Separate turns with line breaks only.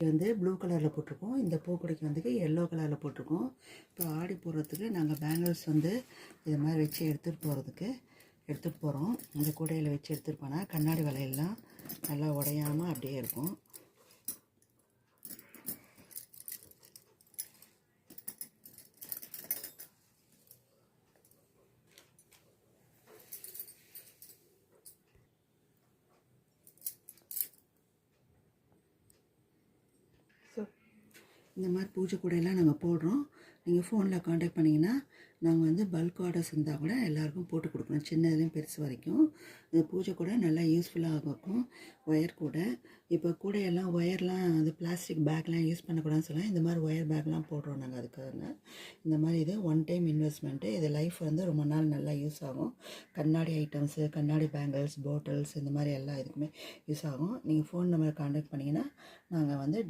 வந்து ப்ளூ கலரில் போட்டிருக்கோம். இந்த பூக்கடைக்கு வந்து எல்லோ கலரில் போட்டிருக்கோம். இப்போ ஆடி போடுறதுக்கு நாங்கள் பேங்கிள்ஸ் வந்து இது மாதிரி வச்சு எடுத்துகிட்டு போகிறோம். இந்த கூடையில் வச்சு எடுத்துகிட்டு போனால் கண்ணாடி வளையல்லாம் நல்லா உடையாமல் அப்படியே இருக்கும். இந்த மாதிரி பூஜை கூடையெல்லாம் நாங்கள் போடுறோம். நீங்கள் ஃபோனில் காண்டாக்ட் பண்ணிங்கன்னா நாங்கள் வந்து பல்க் ஆர்டர்ஸ் இருந்தால் கூட எல்லாேருக்கும் போட்டு கொடுக்குறோம், சின்னதுலேயும் பெருசு வரைக்கும். இந்த பூஜை கூட நல்லா யூஸ்ஃபுல்லாக இருக்கும். ஒயர் கூடை இப்போ கூடையெல்லாம் ஒயர்லாம் அந்த பிளாஸ்டிக் பேக்லாம் யூஸ் பண்ணக்கூடாதுன்னு சொல்லலாம். இந்த மாதிரி ஒயர் பேக்லாம் போடுறோம் நாங்கள் அதுக்காக. இந்த மாதிரி இது ஒன் டைம் இன்வெஸ்ட்மெண்ட்டு. இது லைஃப் வந்து ரொம்ப நாள் நல்லா யூஸ் ஆகும். கண்ணாடி ஐட்டம்ஸு, கண்ணாடி பேங்கிள்ஸ், பாட்டில்ஸ் இந்த மாதிரி எல்லா இதுக்குமே யூஸ் ஆகும். நீங்கள் ஃபோன் நம்பரை காண்டாக்ட் பண்ணிங்கன்னா நாங்கள் வந்து